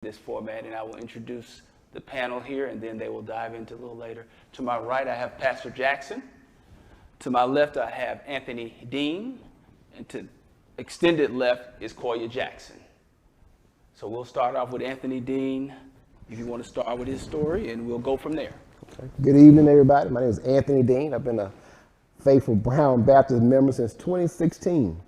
this format, and I will introduce the panel here, and then they will dive into a little later. To my right, I have Pastor Jackson. To my left, I have Anthony Dean, and to extended left is Koya Jackson. So we'll start off with Anthony Dean, if you want to start with his story, and we'll go from there. Okay. Good evening, everybody. My name is Anthony Dean. I've been a faithful Brown Baptist member since 2016.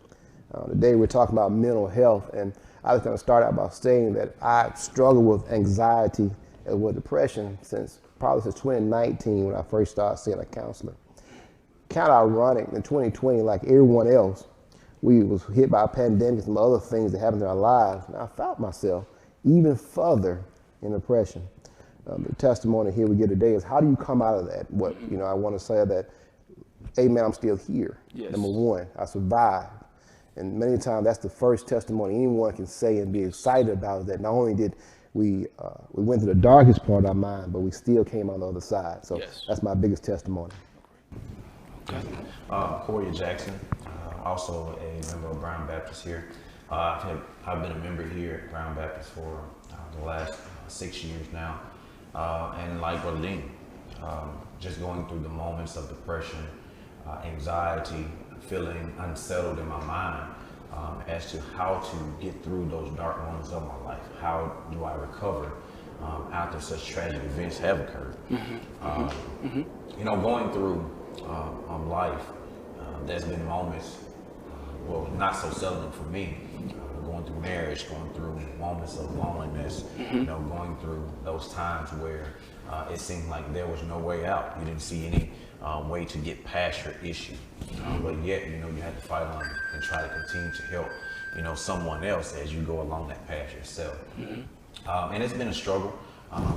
Today we're talking about mental health, and I was going to start out by saying that I struggle with anxiety and with depression since 2019 when I first started seeing a counselor. Kind of ironic, in 2020, like everyone else, we was hit by a pandemic and some other things that happened in our lives, and I found myself even further in depression. The testimony here we get today is, how do you come out of that? I want to say that, amen, I'm still here. Yes. Number one, I survived. And many times that's the first testimony anyone can say and be excited about, is that not only did we went through the darkest part of our mind, but we still came on the other side. So yes, that's my biggest testimony. Okay. Koya Jackson, also a member of Brown Baptist here. I've been a member here at Brown Baptist for the last 6 years now. And like Brother Dean, just going through the moments of depression, anxiety, feeling unsettled in my mind as to how to get through those dark moments of my life. How do I recover after such tragic events have occurred? Going through life, there's been moments, well, not so seldom for me, going through marriage, going through moments of loneliness, going through those times where it seemed like there was no way out. You didn't see any way to get past your issue, but yet, you had to fight on and try to continue to help, someone else as you go along that path yourself. And it's been a struggle,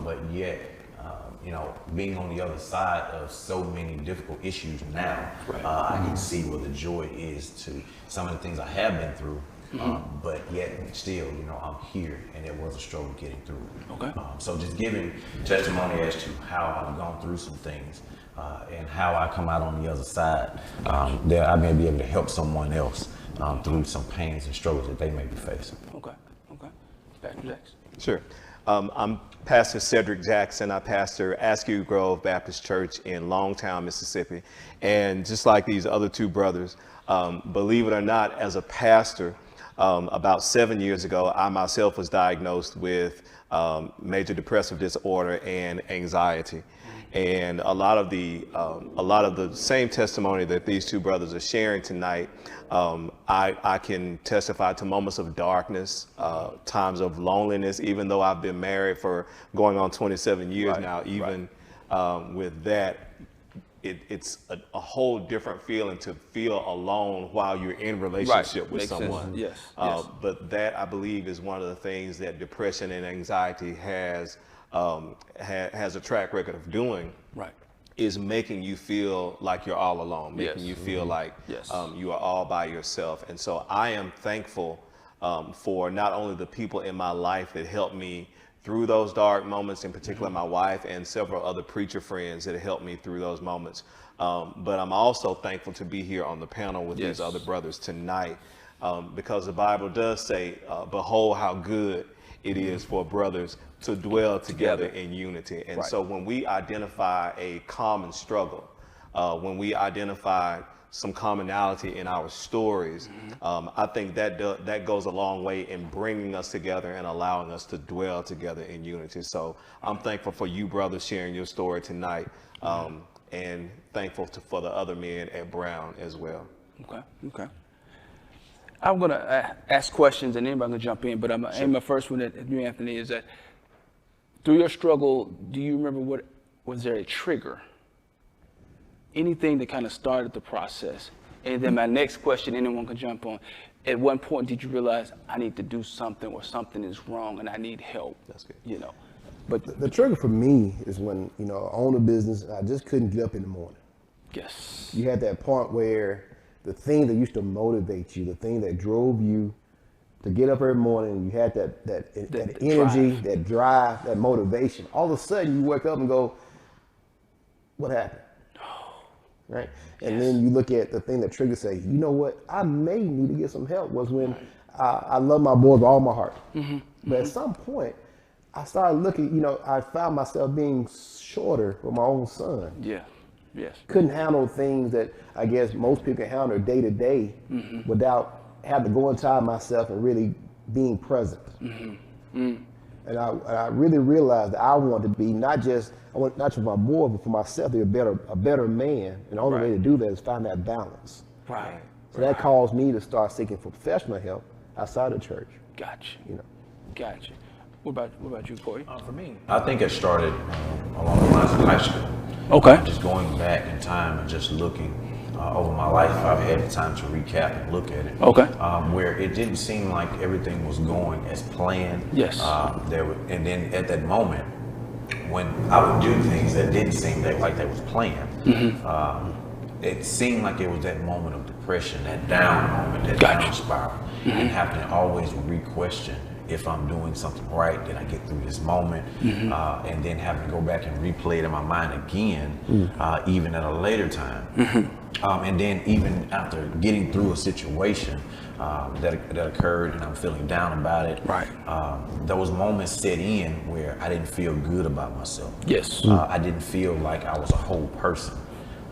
but yet, being on the other side of so many difficult issues now, I can see what the joy is to some of the things I have been through. But yet still, I'm here, and it was a struggle getting through. Okay. So just giving testimony as to how I've gone through some things and how I come out on the other side, that I may be able to help someone else through some pains and struggles that they may be facing. Okay. Pastor Jackson. Sure. I'm Pastor Cedric Jackson. I pastor Askew Grove Baptist Church in Longtown, Mississippi. And just like these other two brothers, believe it or not, as a pastor, about 7 years ago, I myself was diagnosed with major depressive disorder and anxiety. And a lot of the same testimony that these two brothers are sharing tonight, I can testify to moments of darkness, times of loneliness, even though I've been married for going on 27 years now. Even with that, it's a whole different feeling to feel alone while you're in relationship with someone. Yes. But that, I believe, is one of the things that depression and anxiety has a track record of doing. Is making you feel like you're all alone, making you feel like you are all by yourself. And so I am thankful for not only the people in my life that helped me through those dark moments, in particular my wife and several other preacher friends that helped me through those moments. But I'm also thankful to be here on the panel with these other brothers tonight, because the Bible does say, behold how good it is for brothers to dwell together in unity. And so when we identify a common struggle, when we identify some commonality in our stories, I think that goes a long way in bringing us together and allowing us to dwell together in unity. So I'm thankful for you brothers sharing your story tonight, and thankful for the other men at Brown as well. Okay. I'm going to ask questions, and anybody can jump in, but I'm aim my first one at you, Anthony, is that through your struggle, do you remember was there a trigger? Anything that kind of started the process? And then my next question, anyone can jump on. At one point, did you realize I need to do something, or something is wrong and I need help? That's good. But the trigger for me is when, I owned a business, I just couldn't get up in the morning. Yes. You had that point where the thing that used to motivate you, the thing that drove you to get up every morning, you had that energy, drive. That drive, that motivation. All of a sudden, you wake up and go, what happened? Right? And then you look at the thing that triggered, say, you know what, I may need to get some help, was when I love my boys with all my heart. But at some point, I started looking, I found myself being shorter with my own son. Yeah. Yes. Couldn't handle things that I guess most people can handle day to day without having to go inside myself and really being present. And I really realized that I wanted to be not just for my boy, but for myself to be a better man. And the only way to do that is find that balance. Right. So that caused me to start seeking for professional help outside the church. Gotcha. Gotcha. What about you, Corey? For me, I think it started along the lines of high school. Okay. Just going back in time and just looking over my life, I've had the time to recap and look at it. Okay. Where it didn't seem like everything was going as planned. Yes. And then at that moment, when I would do things that didn't seem like they was planned, it seemed like it was that moment of depression, that down moment, that down spiral, and having to always re-question if I'm doing something right, did I get through this moment? And then having to go back and replay it in my mind again, even at a later time. And then even after getting through a situation that occurred and I'm feeling down about it, those moments set in where I didn't feel good about myself. Yes. I didn't feel like I was a whole person.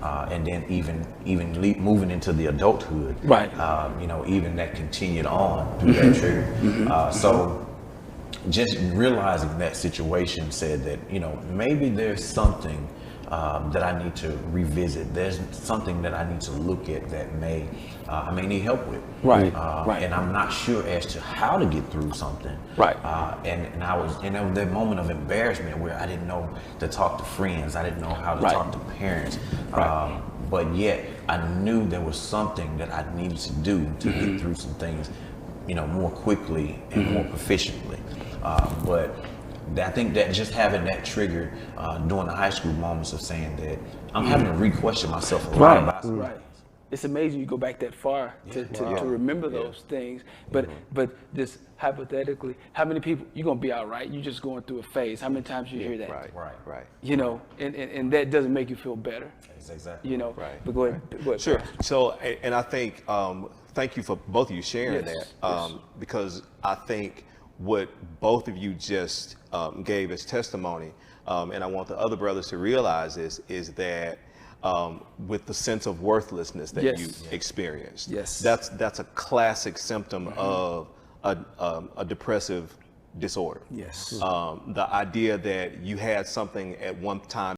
And then even moving into the adulthood, even that continued on through that trigger. So just realizing that situation said that, maybe there's something that I need to revisit. There's something that I need to look at that I may need help with. And I'm not sure as to how to get through something. And I was in that moment of embarrassment where I didn't know to talk to friends. I didn't know how to talk to parents. But yet I knew there was something that I needed to do to get through some things, more quickly and more proficiently. But I think that just having that triggered during the high school moments of saying that I'm having to re-question myself a lot about some things. It's amazing you go back that far to remember those things. But just hypothetically, how many people, you're going to be all right, you're just going through a phase. How many times you hear that? Right. And that doesn't make you feel better. Exactly. But go ahead. Sure. So, and I think, thank you for both of you sharing that, because I think what both of you just gave as testimony, and I want the other brothers to realize is that with the sense of worthlessness that you experienced, that's a classic symptom of a depressive disorder. The idea that you had something at one time